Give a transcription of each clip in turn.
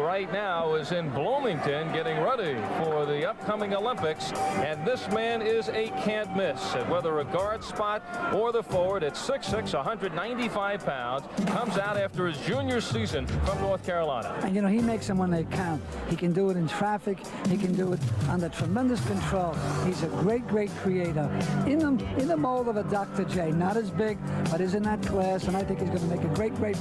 right now is in Bloomington getting ready for the upcoming Olympics, and this man is a can't miss. And whether a guard spot or the forward at 6'6", 195 pounds, comes out after his junior season from North Carolina. And you know, he makes them when they count. He can do it in traffic. He can do it under tremendous control. He's a great creator. In the mold of a Dr. J. Not as big, but is in that class, and I think he's going to make a great pro.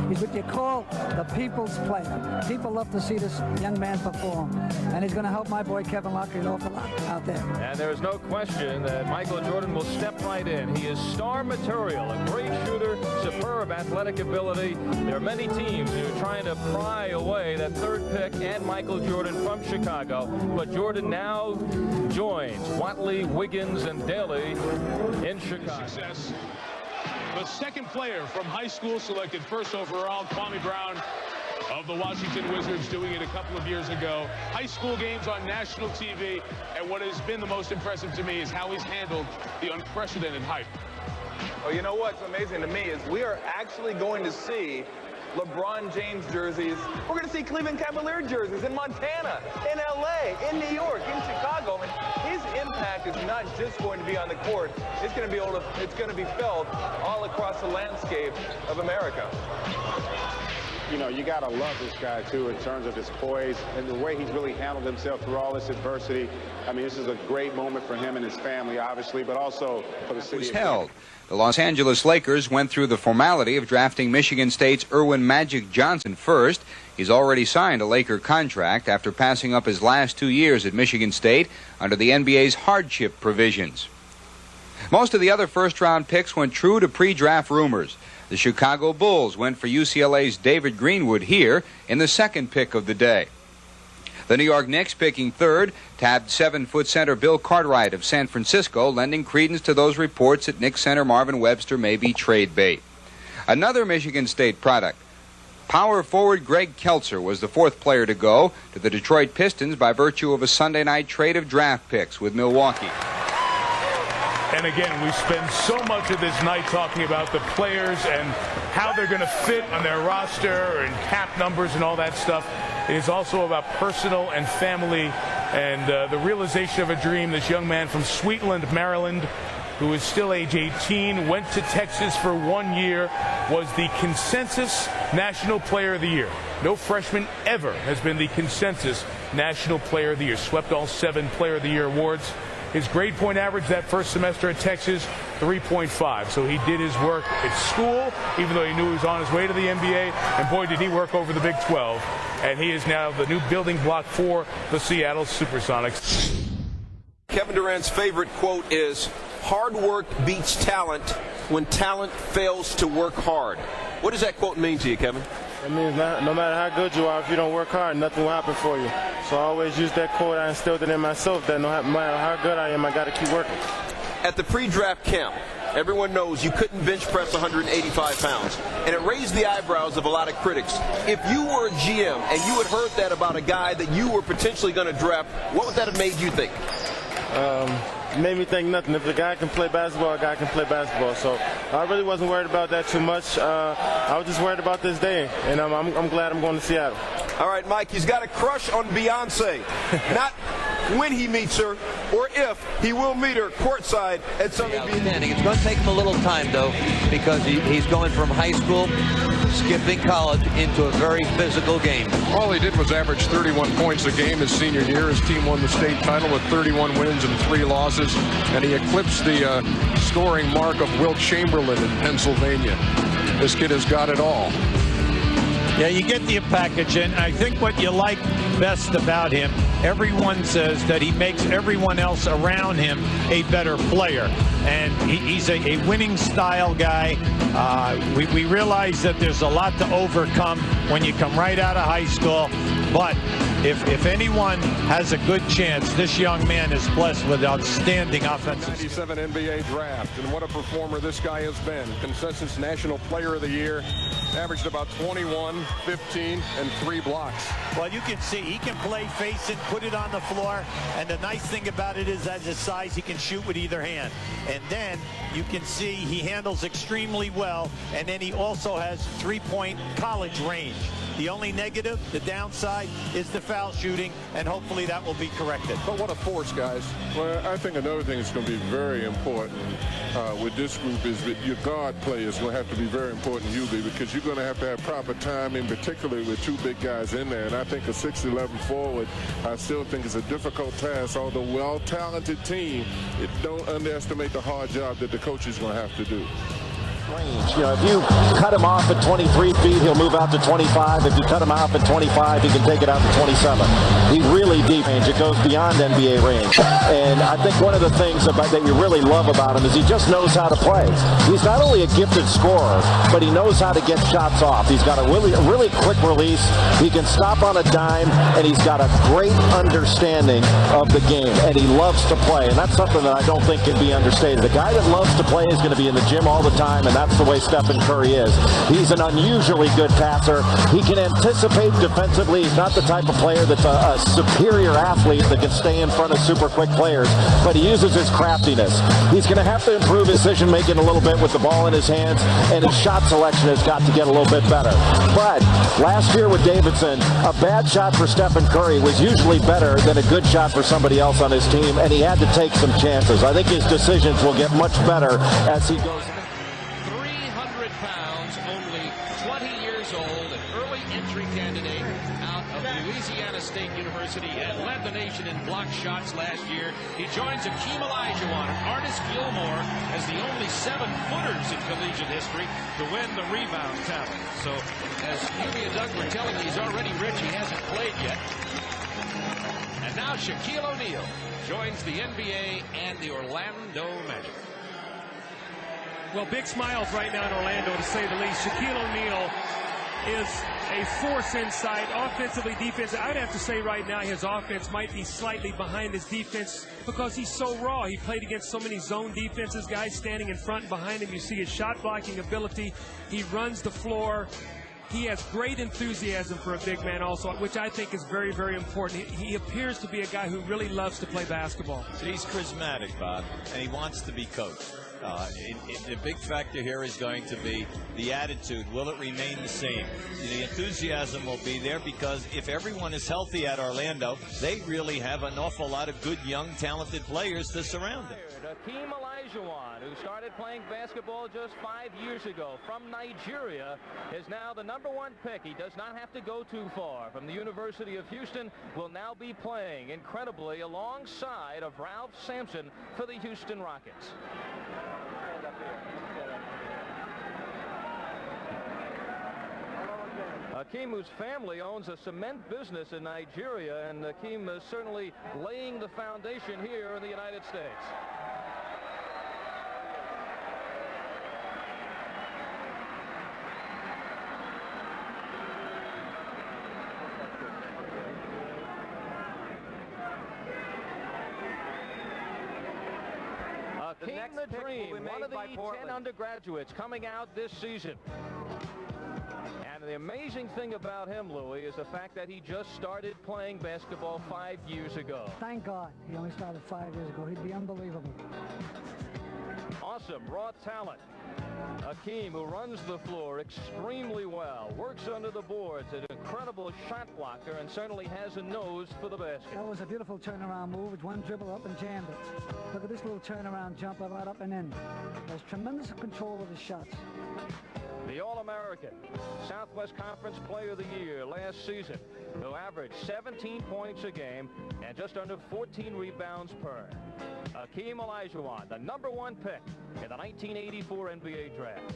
He's what you call the people's player. People love to see this young man perform, and he's going to help my boy Kevin Lockett an awful lot out there. And there's no question that Michael Jordan will step right in. He is star material, a great shooter, superb athletic ability. There are many teams who are trying to pry away that third pick and Michael Jordan from Chicago, but Jordan now joins Watley, Wiggins, and Daly in Chicago. Success. The second player from high school selected first overall, Kwame Brown of the Washington Wizards, doing it a couple of years ago. High school games on national TV, and what has been the most impressive to me is how he's handled the unprecedented hype. Oh, you know what's amazing to me is we are actually going to see LeBron James jerseys. We're going to see Cleveland Cavalier jerseys in Montana, in LA, in New York, in Chicago. I mean, his impact is not just going to be on the court. It's going to be felt all across the landscape of America. You know, you got to love this guy, too, in terms of his poise and the way he's really handled himself through all this adversity. I mean, this is a great moment for him and his family, obviously, but also for the city. The Los Angeles Lakers went through the formality of drafting Michigan State's Erwin Magic Johnson first. He's already signed a Laker contract after passing up his last 2 years at Michigan State under the NBA's hardship provisions. Most of the other first-round picks went true to pre-draft rumors. The Chicago Bulls went for UCLA's David Greenwood here in the second pick of the day. The New York Knicks, picking third, tabbed 7-foot center Bill Cartwright of San Francisco, lending credence to those reports that Knicks center Marvin Webster may be trade bait. Another Michigan State product, power forward Greg Keltzer, was the fourth player to go to the Detroit Pistons by virtue of a Sunday night trade of draft picks with Milwaukee. And again, we spend so much of this night talking about the players and how they're going to fit on their roster and cap numbers and all that stuff. It is also about personal and family and the realization of a dream. This young man from Sweetland, Maryland, who is still age 18, went to Texas for 1 year, was the consensus National Player of the Year. No freshman ever has been the consensus National Player of the Year. Swept all 7 Player of the Year awards. His grade point average that first semester at Texas, 3.5. So he did his work at school, even though he knew he was on his way to the NBA. And boy, did he work over the Big 12. And he is now the new building block for the Seattle Supersonics. Kevin Durant's favorite quote is, "Hard work beats talent when talent fails to work hard." What does that quote mean to you, Kevin? It means no matter how good you are, if you don't work hard, nothing will happen for you. So I always use that quote. I instilled it in myself that no matter how good I am, I got to keep working. At the pre-draft camp, everyone knows you couldn't bench press 185 pounds, and it raised the eyebrows of a lot of critics. If you were a GM and you had heard that about a guy that you were potentially going to draft, what would that have made you think? It made me think nothing. If a guy can play basketball, a guy can play basketball. So I really wasn't worried about that too much. I was just worried about this day, and I'm glad I'm going to Seattle. All right, Mike, he's got a crush on Beyonce. Not when he meets her, or if he will meet her courtside at some outstanding. It's going to take him a little time, though, because he's going from high school, skipping college, into a very physical game. All he did was average 31 points a game his senior year. His team won the state title with 31 wins and 3 losses, and he eclipsed the scoring mark of Wilt Chamberlain in Pennsylvania. This kid has got it all. Yeah, you get the package, and I think what you like best about him, everyone says that he makes everyone else around him a better player. And he's a winning style guy. We realize that there's a lot to overcome when you come right out of high school. But if anyone has a good chance, this young man is blessed with outstanding offensive. 97 NBA draft, and what a performer this guy has been. Consensus National Player of the Year, averaged about 21, 15, and 3 blocks. Well, you can see he can play face it, put it on the floor, and the nice thing about it is at his size, he can shoot with either hand. And then you can see he handles extremely well, and then he also has 3-point college range. The only negative, the downside, is the foul shooting, and hopefully that will be corrected. But what a force, guys. Well, I think another thing that's going to be very important with this group is that your guard play is going to have to be very important, Hubie, because you're going to have proper timing, particularly with two big guys in there. And I think a 6'11" forward, I still think is a difficult task, although well-talented team. Don't underestimate the hard job that the coach is going to have to do. Range. You know, if you cut him off at 23 feet, he'll move out to 25. If you cut him off at 25, he can take it out to 27. He's really deep range. It goes beyond NBA range. And I think one of the things that you really love about him is he just knows how to play. He's not only a gifted scorer, but he knows how to get shots off. He's got a really quick release. He can stop on a dime, and he's got a great understanding of the game. And he loves to play, and that's something that I don't think can be understated. The guy that loves to play is going to be in the gym all the time, and that's the way Stephen Curry is. He's an unusually good passer. He can anticipate defensively. He's not the type of player that's a superior athlete that can stay in front of super quick players, but he uses his craftiness. He's going to have to improve his decision-making a little bit with the ball in his hands, and his shot selection has got to get a little bit better. But last year with Davidson, a bad shot for Stephen Curry was usually better than a good shot for somebody else on his team, and he had to take some chances. I think his decisions will get much better as he goes. And led the nation in block shots last year. He joins Akeem Olajuwon and Artis Gilmore as the only 7-footers in collegiate history to win the rebound title. So, as Hubie and Doug were telling you, he's already rich. He hasn't played yet. And now Shaquille O'Neal joins the NBA and the Orlando Magic. Well, big smiles right now in Orlando, to say the least. Shaquille O'Neal is a force inside, offensively, defensively. I'd have to say right now his offense might be slightly behind his defense because he's so raw. He played against so many zone defenses, guys standing in front and behind him. You see his shot blocking ability. He runs the floor. He has great enthusiasm for a big man also, which I think is very, very important. He appears to be a guy who really loves to play basketball. He's charismatic, Bob, and he wants to be coached. The big factor here is going to be the attitude. Will it remain the same? The enthusiasm will be there because if everyone is healthy at Orlando, they really have an awful lot of good, young, talented players to surround them. Akeem Olajuwon, who started playing basketball just 5 years ago from Nigeria, is now the #1 pick. He does not have to go too far. From the University of Houston, will now be playing incredibly alongside of Ralph Sampson for the Houston Rockets. Akeem, whose family owns a cement business in Nigeria, and Akeem is certainly laying the foundation here in the United States. Akeem the Dream, one of the 10 undergraduates coming out this season. And the amazing thing about him, Louis, is the fact that he just started playing basketball 5 years ago. Thank God he only started 5 years ago. He'd be unbelievable. Awesome raw talent. Akeem, who runs the floor extremely well, works under the boards, an incredible shot blocker, and certainly has a nose for the basket. That was a beautiful turnaround move with one dribble up and jammed it. Look at this little turnaround jumper right up and in. Has tremendous control of his shots. The All-American, Southwest Conference Player of the Year last season, who averaged 17 points a game and just under 14 rebounds per. Akeem Olajuwon, the #1 pick in the 1984 NBA draft.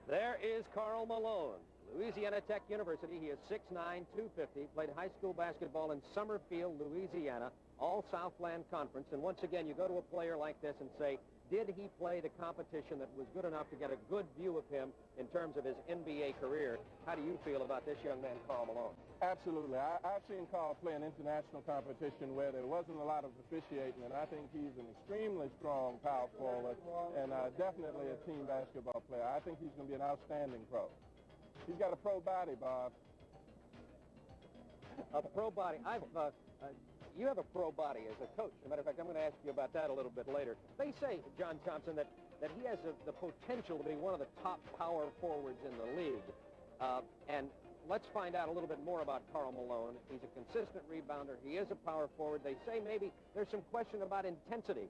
There is Karl Malone, Louisiana Tech University. He is 6'9", 250, played high school basketball in Summerfield, Louisiana, all Southland Conference. And once again, you go to a player like this and say, did he play the competition that was good enough to get a good view of him in terms of his NBA career? How do you feel about this young man, Karl Malone? Absolutely. I've seen Karl play an international competition where there wasn't a lot of officiating, and I think he's an extremely strong power forward and definitely a team basketball player. I think he's going to be an outstanding pro. He's got a pro body, Bob. A pro body. You have a pro body as a coach. As a matter of fact, I'm going to ask you about that a little bit later. They say, John Thompson, that he has the potential to be one of the top power forwards in the league. And let's find out a little bit more about Karl Malone. He's a consistent rebounder. He is a power forward. They say maybe there's some question about intensity.